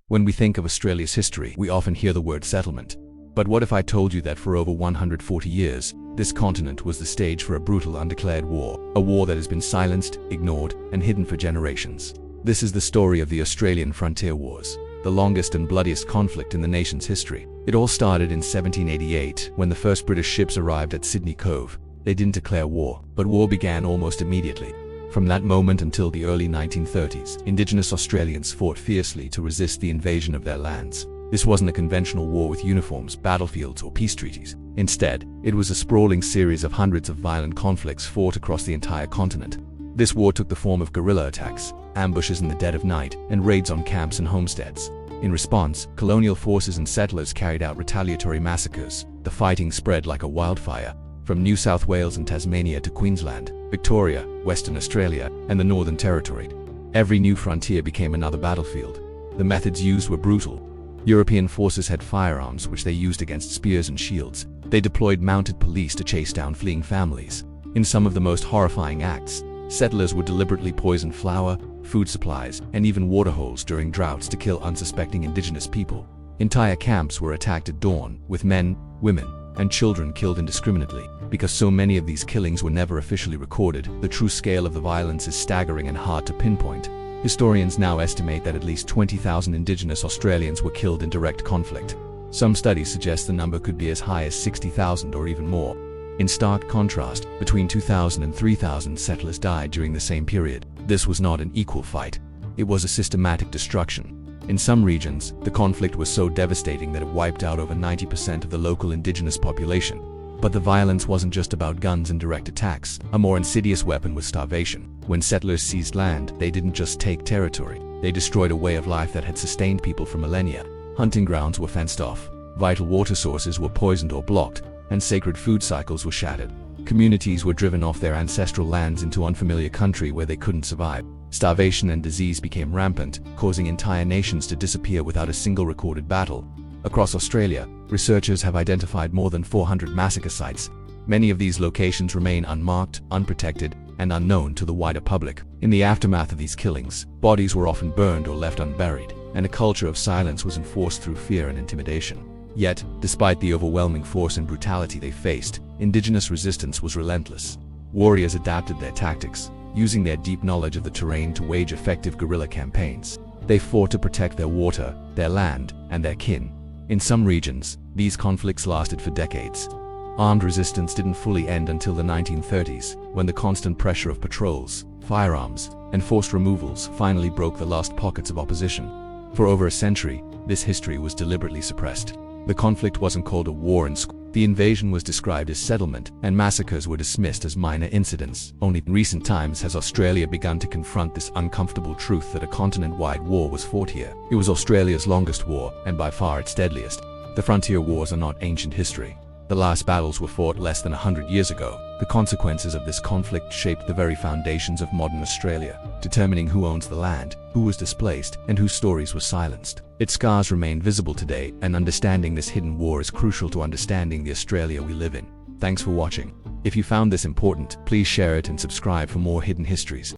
When we think of Australia's history, we often hear the word settlement. But what if I told you that for over 140 years, this continent was the stage for a brutal undeclared war, a war that has been silenced, ignored, and hidden for generations? This is the story of the Australian Frontier Wars, the longest and bloodiest conflict in the nation's history. It all started in 1788, when the first British ships arrived at Sydney Cove. They didn't declare war, but war began almost immediately. From that moment until the early 1930s, Indigenous Australians fought fiercely to resist the invasion of their lands. This wasn't a conventional war with uniforms, battlefields, or peace treaties. Instead, it was a sprawling series of hundreds of violent conflicts fought across the entire continent. This war took the form of guerrilla attacks, ambushes in the dead of night, and raids on camps and homesteads. In response, colonial forces and settlers carried out retaliatory massacres. The fighting spread like a wildfire, from New South Wales and Tasmania to Queensland, Victoria, Western Australia, and the Northern Territory. Every new frontier became another battlefield. The methods used were brutal. European forces had firearms which they used against spears and shields. They deployed mounted police to chase down fleeing families. In some of the most horrifying acts, settlers would deliberately poison flour, food supplies, and even waterholes during droughts to kill unsuspecting Indigenous people. Entire camps were attacked at dawn, with men, women, and children killed indiscriminately. Because so many of these killings were never officially recorded, the true scale of the violence is staggering and hard to pinpoint. Historians now estimate that at least 20,000 Indigenous Australians were killed in direct conflict. Some studies suggest the number could be as high as 60,000 or even more. In stark contrast, between 2,000 and 3,000 settlers died during the same period. This was not an equal fight. It was a systematic destruction. In some regions, the conflict was so devastating that it wiped out over 90% of the local Indigenous population. But the violence wasn't just about guns and direct attacks. A more insidious weapon was starvation. When settlers seized land, they didn't just take territory. They destroyed a way of life that had sustained people for millennia. Hunting grounds were fenced off, vital water sources were poisoned or blocked, and sacred food cycles were shattered. Communities were driven off their ancestral lands into unfamiliar country where they couldn't survive. Starvation and disease became rampant, causing entire nations to disappear without a single recorded battle. Across Australia, researchers have identified more than 400 massacre sites. Many of these locations remain unmarked, unprotected, and unknown to the wider public. In the aftermath of these killings, bodies were often burned or left unburied, and a culture of silence was enforced through fear and intimidation. Yet, despite the overwhelming force and brutality they faced, Indigenous resistance was relentless. Warriors adapted their tactics, using their deep knowledge of the terrain to wage effective guerrilla campaigns. They fought to protect their water, their land, and their kin. In some regions, these conflicts lasted for decades. Armed resistance didn't fully end until the 1930s, when the constant pressure of patrols, firearms, and forced removals finally broke the last pockets of opposition. For over a century, this history was deliberately suppressed. The conflict wasn't called a war in school. The invasion was described as settlement, and massacres were dismissed as minor incidents. Only in recent times has Australia begun to confront this uncomfortable truth that a continent-wide war was fought here. It was Australia's longest war, and by far its deadliest. The frontier wars are not ancient history. The last battles were fought less than 100 years ago. The consequences of this conflict shaped the very foundations of modern Australia, determining who owns the land, who was displaced, and whose stories were silenced. Its scars remain visible today, and understanding this hidden war is crucial to understanding the Australia we live in. Thanks for watching. If you found this important, please share it and subscribe for more hidden histories.